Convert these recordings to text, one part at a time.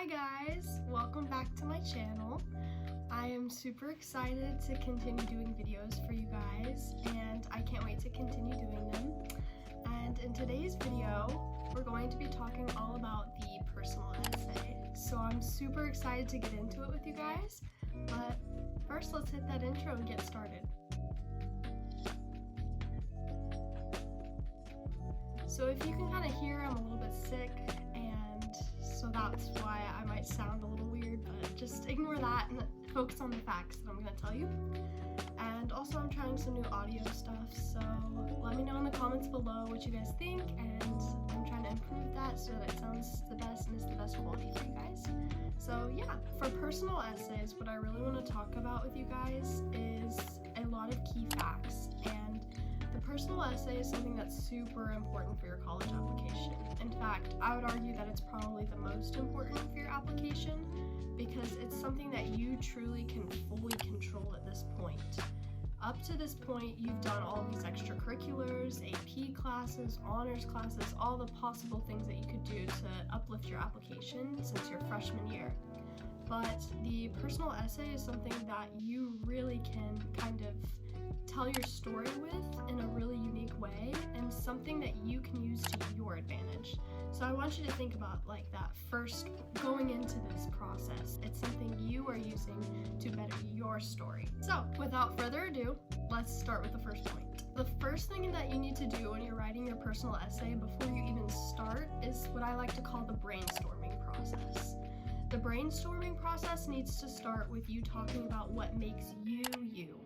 guys, welcome back to my channel. I am super excited to continue doing videos for you guys, and I can't wait to continue doing them. And in today's video, we're going to be talking all about the personal essay. So I'm super excited to get into it with you guys, but first let's hit that intro and get started. So if you can kind of hear, I'm a little bit sick, and so that's why I might sound a little weird, but just ignore that and focus on the facts that I'm going to tell you. And also I'm trying some new audio stuff, so let me know in the comments below what you guys think, and I'm trying to improve that so that it sounds the best and is the best quality for you guys. So yeah, for personal essays, what I really want to talk about with you guys is a lot of key facts, and the personal essay is something that's super important for your college application. In fact, I would argue that it's probably the most important for your application because it's something that you truly can fully control at this point. Up to this point, you've done all of these extracurriculars, AP classes, honors classes, all the possible things that you could do to uplift your application since your freshman year. But the personal essay is something that you really can kind of tell your story with in a really unique way, and something that you can use to your advantage. So I want you to think about like that first going into this process. It's something you are using to better your story. So without further ado, let's start with the first point. The first thing that you need to do when you're writing your personal essay before you even start is what I like to call the brainstorming process. The brainstorming process needs to start with you talking about what makes you you.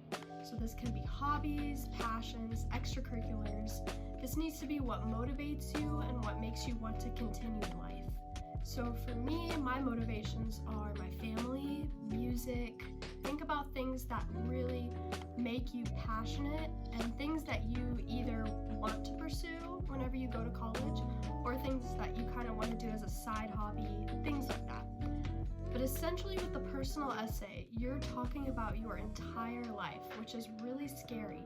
So this can be hobbies, passions, extracurriculars. This needs to be what motivates you and what makes you want to continue in life. So for me, my motivations are my family, music. Think about things that really make you passionate and things that you either want to pursue whenever you go to college or things that you kind of want to do as a side hobby, things like that. But essentially with the personal essay, you're talking about your entire life, which is really scary.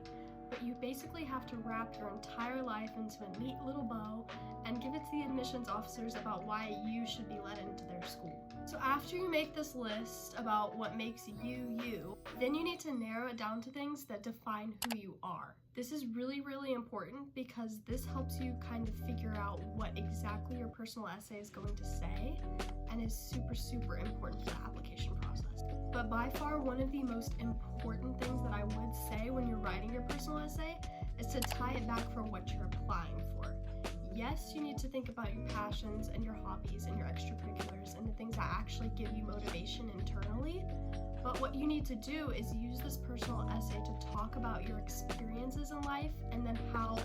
But you basically have to wrap your entire life into a neat little bow and give it to the admissions officers about why you should be let into their school. So after you make this list about what makes you you, then you need to narrow it down to things that define who you are. This is really, really important because this helps you kind of figure out what exactly your personal essay is going to say, and is super, super important for the application process. But by far, one of the most important things that I would say when you're writing your personal essay is to tie it back for what you're applying for. Yes, you need to think about your passions and your hobbies and your extracurriculars and the things that actually give you motivation internally. But what you need to do is use this personal essay to talk about your experiences in life and then how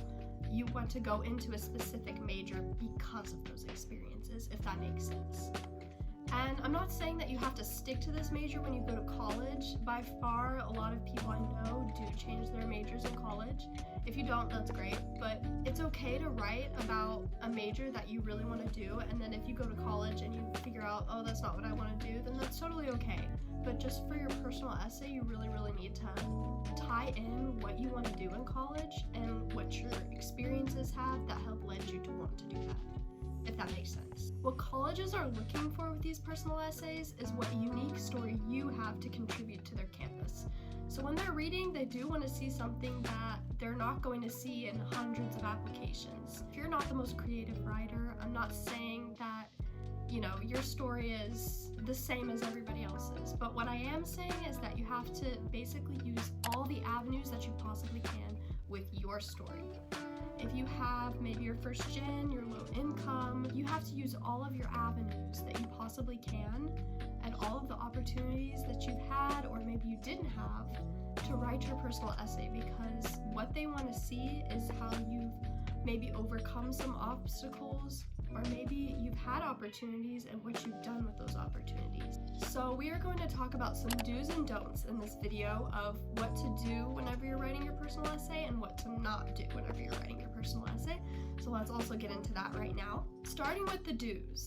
you want to go into a specific major because of those experiences, if that makes sense. And I'm not saying that you have to stick to this major when you go to college. By far, a lot of people I know do change their majors in college. If you don't, that's great, but it's okay to write about a major that you really want to do, and then if you go to college and you figure out, oh, that's not what I want to do, then that's totally okay. But just for your personal essay, you really, really need to tie in what you want to do in college and what your experiences have that have led you to want to do that, if that makes sense. What colleges are looking for with these personal essays is what unique story you have to contribute to their campus. So when they're reading, they do want to see something that they're not going to see in hundreds of applications. If you're not the most creative writer, I'm not saying that, your story is the same as everybody else's. But what I am saying is that you have to basically use all the avenues that you possibly can with your story. If you have maybe your first gen, you're low income, you have to use all of your avenues that you possibly can and all of the opportunities that you've had or maybe you didn't have to write your personal essay, because what they want to see is how you've maybe overcome some obstacles, or maybe you've had opportunities and what you've done with those opportunities. So we are going to talk about some do's and don'ts in this video of what to do whenever you're writing your personal essay and what to not do whenever you're writing your personal essay. So let's also get into that right now. Starting with the do's.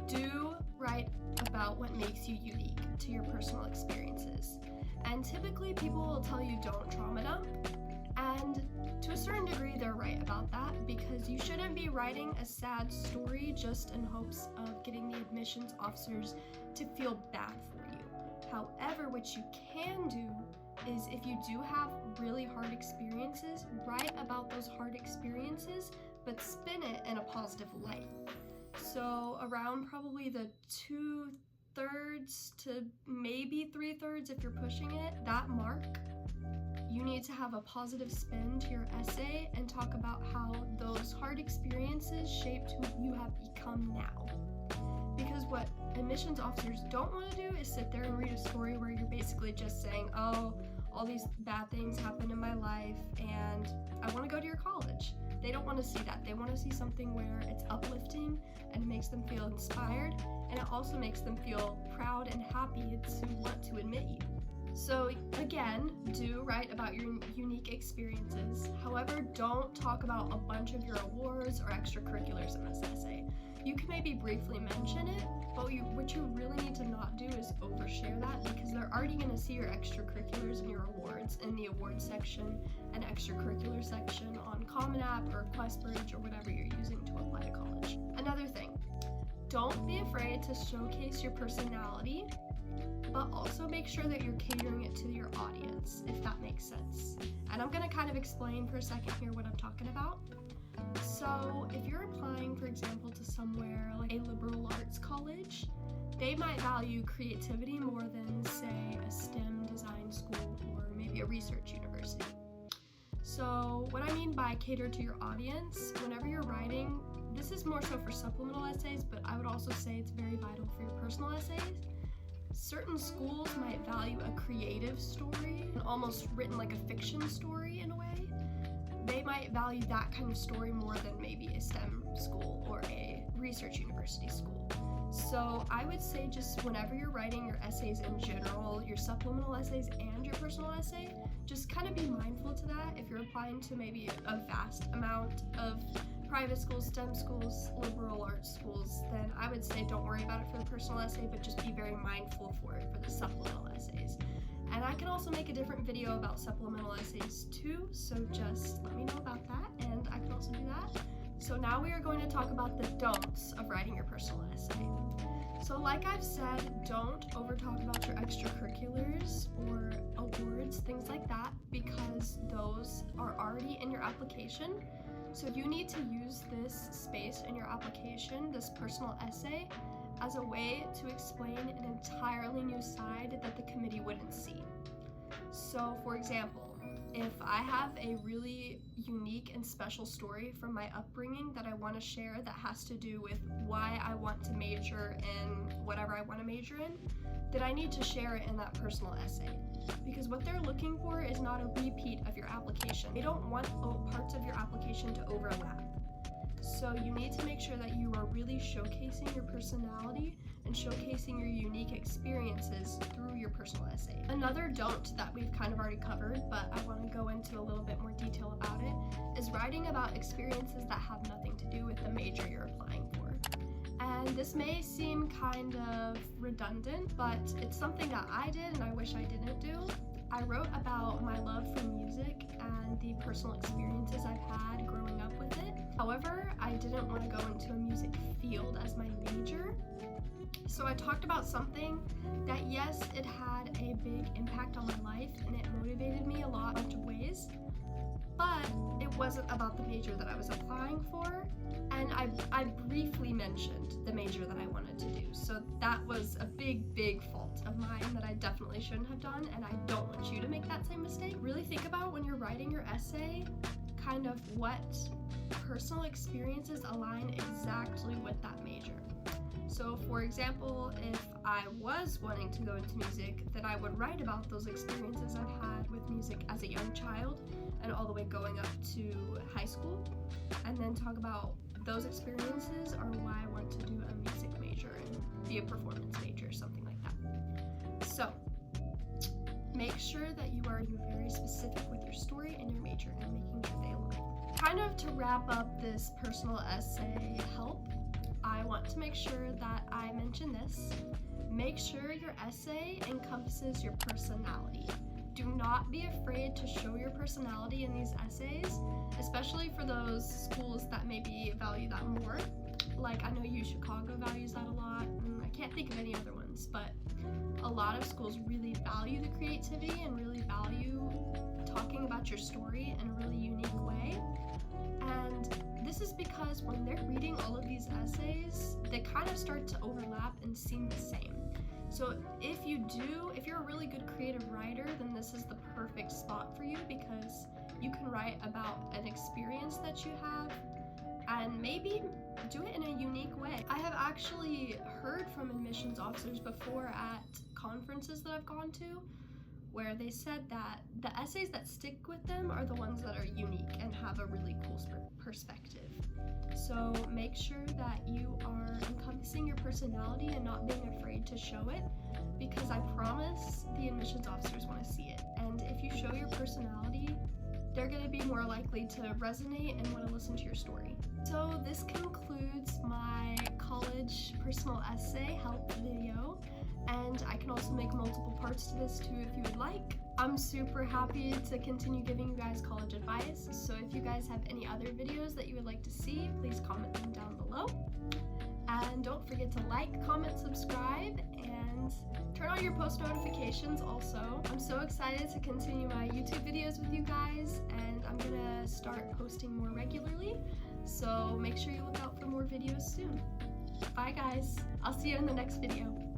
Do write about what makes you unique to your personal experiences. And typically people will tell you don't trauma dump. And to a certain degree, they're right about that, because you shouldn't be writing a sad story just in hopes of getting the admissions officers to feel bad for you. However, what you can do is, if you do have really hard experiences, write about those hard experiences, but spin it in a positive light. So around probably the 2/3 to maybe 3/3, if you're pushing it, that mark, you need to have a positive spin to your essay and talk about how those hard experiences shaped who you have become now. Because what admissions officers don't want to do is sit there and read a story where you're basically just saying, oh, all these bad things happened in my life and I want to go to your college. They don't want to see that. They want to see something where it's uplifting and it makes them feel inspired, and it also makes them feel proud and happy to want to admit you. So again, do write about your unique experiences. However, don't talk about a bunch of your awards or extracurriculars in this essay. You can maybe briefly mention it, but what you really need to not do is overshare that, because they're already going to see your extracurriculars and your awards in the awards section and extracurricular section on Common App or QuestBridge or whatever you're using to apply to college. Another thing, don't be afraid to showcase your personality, but also make sure that you're catering it to your audience, if that makes sense. And I'm going to kind of explain for a second here what I'm talking about. So if you're applying, for example, to somewhere like a liberal arts college, they might value creativity more than, say, a STEM design school or maybe a research university. So what I mean by cater to your audience, whenever you're writing, this is more so for supplemental essays, but I would also say it's very vital for your personal essays. Certain schools might value a creative story, almost written like a fiction story in a way. They might value that kind of story more than maybe a STEM school or a research university school. So I would say, just whenever you're writing your essays in general, your supplemental essays and your personal essay, just kind of be mindful to that. If you're applying to maybe a vast amount of private schools, STEM schools, liberal arts schools, then I would say don't worry about it for the personal essay, but just be very mindful for it for the supplemental essays. And I can also make a different video about supplemental essays too, so just let me know about that, and I can also do that. So now we are going to talk about the don'ts of writing your personal essay. So like I've said, don't over talk about your extracurriculars or awards, things like that, because those are already in your application. So you need to use this space in your application, this personal essay, as a way to explain an entirely new side that the committee wouldn't see. So for example, if I have a really unique and special story from my upbringing that I want to share that has to do with why I want to major in whatever I want to major in, then I need to share it in that personal essay. Because what they're looking for is not a repeat of your application. They don't want parts of your application to overlap. So you need to make sure that you are really showcasing your personality and showcasing your unique experiences through your personal essay. Another don't that we've kind of already covered, but I want to go into a little bit more detail about it, is writing about experiences that have nothing to do with the major you're applying for. And this may seem kind of redundant, but it's something that I did and I wish I didn't do. I wrote about my love for music and the personal experiences I've had growing up with it. However, I didn't want to go into a music field as my major. So I talked about something that, yes, it had a big impact on my life and it motivated me a lot in a bunch of ways, but it wasn't about the major that I was applying for, and I briefly mentioned the major that I wanted to do. So that was a big fault of mine that I definitely shouldn't have done, and I don't want you to make that same mistake. Really think about, when you're writing your essay, kind of what personal experiences align exactly with that major. So for example, if I was wanting to go into music, then I would write about those experiences I've had with music as a young child and all the way going up to high school, and then talk about those experiences are why I want to do a music major and be a performance major, something like that. So make sure that you are very specific with your story and your major and making sure they align. Kind of to wrap up this personal essay help, I want to make sure that I mention this. Make sure your essay encompasses your personality. do not be afraid to show your personality in these essays, especially for those schools that maybe value that more. Like, I know Chicago values that a lot, and I can't think of any other ones, but a lot of schools really value the creativity and really value talking about your story in a really unique way. And this is because when they're reading all of these essays, they kind of start to overlap and seem the same. So if you're a really good creative writer, then this is the perfect spot for you, because you can write about an experience that you have and maybe do it in a unique way. I have actually heard from admissions officers before at conferences that I've gone to, where they said that the essays that stick with them are the ones that are unique and have a really cool perspective. So make sure that you are encompassing your personality and not being afraid to show it, because I promise the admissions officers want to see it. And if you show your personality, they're going to be more likely to resonate and want to listen to your story. So this concludes my college personal essay help video, and I can also make multiple parts to this too if you would like. I'm super happy to continue giving you guys college advice, so if you guys have any other videos that you would like to see, please comment them down below. And don't forget to like, comment, subscribe, and turn on your post notifications also. I'm so excited to continue my YouTube videos with you guys, and I'm gonna start posting more regularly, so make sure you look out for more videos soon. Bye guys, I'll see you in the next video.